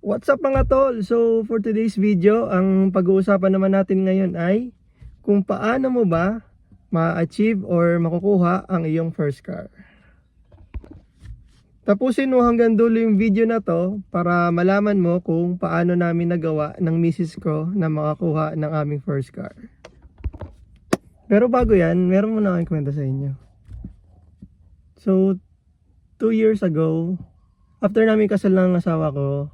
What's up mga tol? So for today's video, ang pag-uusapan naman natin ngayon ay kung paano mo ba ma-achieve or makukuha ang iyong first car. Tapusin mo hanggang dulo yung video na to para malaman mo kung paano namin nagawa ng misis ko na makakuha ng aming first car. Pero bago yan, meron muna akong kwento sa inyo. So 2 years ago, after namin kasal ng asawa ko,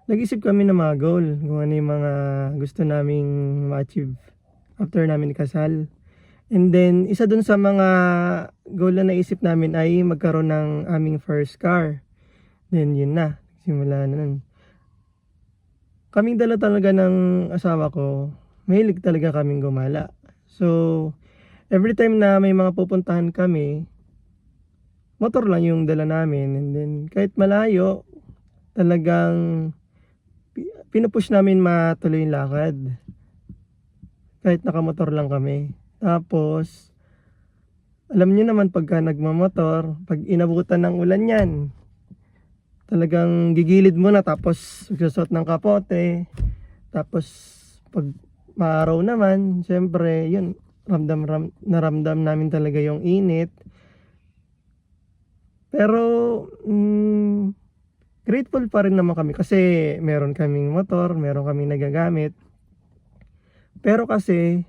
nag-isip kami ng mga goal, kung ano yung mga gusto naming ma-achieve after namin kasal. And then, isa dun sa mga goal na naisip namin ay magkaroon ng aming first car. Then, yun na. Simula na nun. Kaming dala talaga ng asawa ko, mahilig talaga kaming gumala. So, every time na may mga pupuntahan kami, motor lang yung dala namin. And then, kahit malayo, talagang pinupush namin matuloy yung lakad. Kahit nakamotor lang kami. Tapos, alam niyo naman pagka nagmamotor, pag inabutan ng ulan yan, talagang gigilid mo na tapos susot ng kapote. Tapos, pag maaraw naman, syempre, yun, naramdam namin talaga yung init. Pero, grateful pa rin naman kami kasi meron kaming motor, meron kaming nagagamit. Pero kasi,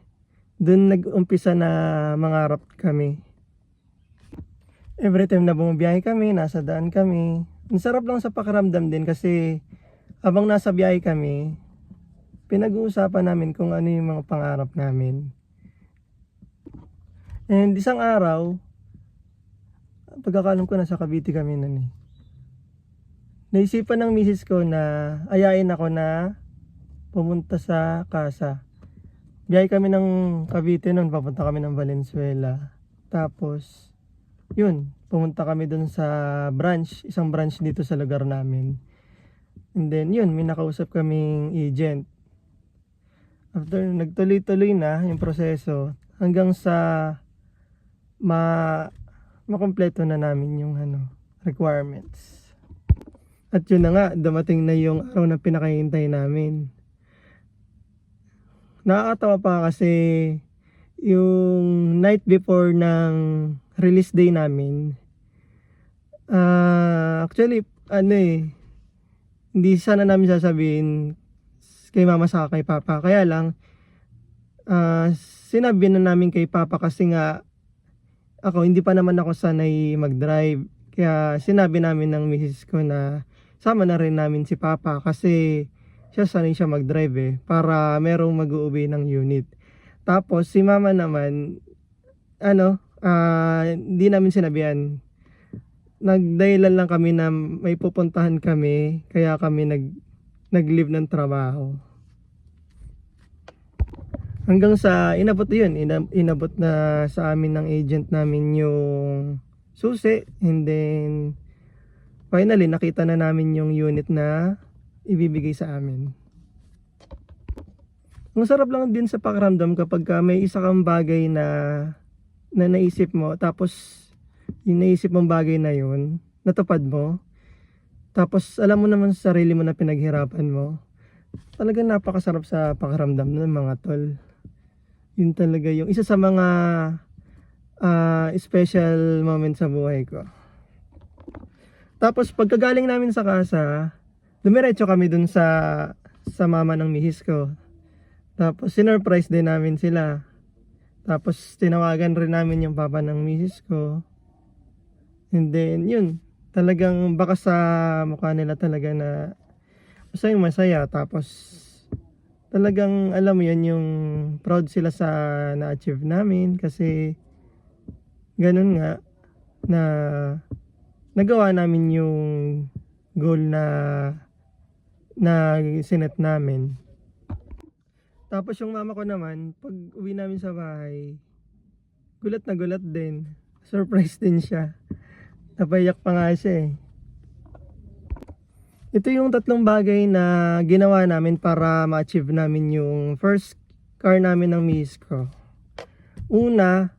dun nag-umpisa na mangarap kami. Every time na bumabiyahe kami, nasa daan kami. Ang sarap lang sa pakiramdam din kasi habang nasa biyahe kami, pinag-uusapan namin kung ano yung mga pangarap namin. And isang araw, pagkakalam ko nasa Cavite kami nun eh. Naisipan ng misis ko na ayain ako na pumunta sa casa. Biyahe kami ng Cavite noon, papunta kami ng Valenzuela. Tapos, yun, pumunta kami dun sa branch, isang branch dito sa lugar namin. And then, yun, may nakausap kaming agent. After, nagtuloy-tuloy na yung proseso hanggang sa makompleto na namin yung requirements. At yun na nga, dumating na yung araw na pinakahintay namin. Nakakatawa pa kasi yung night before ng release day namin, actually, hindi sana namin sasabihin kay mama sa kay papa. Kaya lang, sinabi na namin kay papa kasi nga, hindi pa naman ako sanay mag-drive. Kaya sinabi namin ng misis ko na sama na rin namin si papa kasi sanay siya mag-drive para merong mag-uuwi ng unit. Tapos si mama naman, hindi namin sinabihan. Nagdahilan lang kami na may pupuntahan kami, kaya kami nag-leave ng trabaho. Hanggang sa inabot na sa amin ng agent namin yung susi, and then finally nakita na namin yung unit na ibibigay sa amin. Ang sarap lang din sa pakiramdam kapag may isa kang bagay na naisip mo, tapos yung naisip mong bagay na yun natupad mo, tapos alam mo naman sa sarili mo na pinaghirapan mo. Talagang napakasarap sa pakiramdam ng mga tol. Yun talaga yung isa sa mga special moment sa buhay ko. Tapos pagkagaling namin sa casa, dumiretso kami dun sa mama ng misis ko. Tapos sinurprise din namin sila. Tapos tinawagan rin namin yung papa ng misis ko. And then yun, talagang baka sa mukha nila talaga na masaya. Tapos talagang alam mo yun, yung proud sila sa na-achieve namin kasi ganun nga na nagawa namin yung goal na sinet namin. Tapos yung mama ko naman, pag uwi namin sa bahay, gulat na gulat din. Surprise din siya. Napayak pa nga siya Ito yung tatlong bagay na ginawa namin para ma-achieve namin yung first car namin ng miss ko. Una,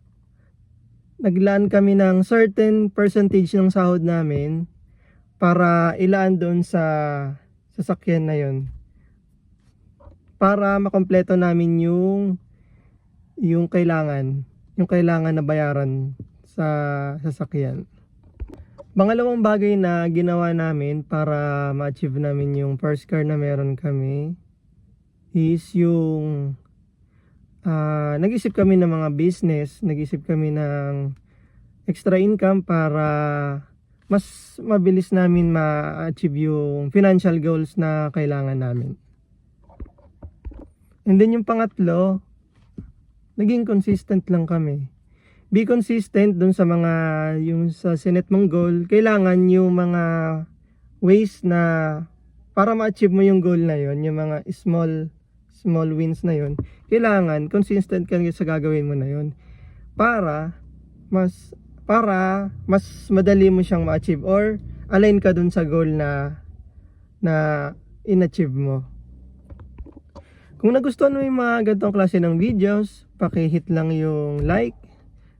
naglaan kami ng certain percentage ng sahod namin para ilaan doon sa sasakyan na yon para makompleto namin yung kailangan na bayaran sa sasakyan. Pangalawang bagay na ginawa namin para ma-achieve namin yung first car na meron kami is yung nag-isip kami ng mga business, nag-isip kami ng extra income para mas mabilis namin ma-achieve yung financial goals na kailangan namin. And then yung pangatlo, naging consistent lang kami. Be consistent dun sa yung sa sinet mong goal. Kailangan yung mga ways na para ma-achieve mo yung goal na yon, yung mga small wins na yon, kailangan consistent ka sa gagawin mo na yon para mas madali mo siyang ma-achieve or align ka dun sa goal na in-achieve mo. Kung nagustuhan mo yung mga ganitong klase ng videos, paki-hit lang yung like.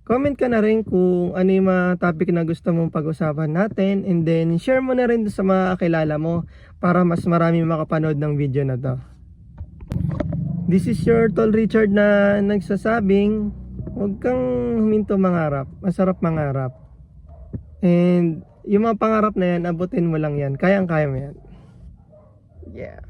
Comment ka na rin kung ano yung mga topic na gusto mong pag-usapan natin, and then share mo na rin sa mga kakilala mo para mas marami makapanood ng video na to. This is your Tol Richard na nagsasabing, huwag kang huminto mangarap, masarap mangarap. And yung mga pangarap na yan, abutin mo lang yan, kayang-kaya mo yan. Yeah.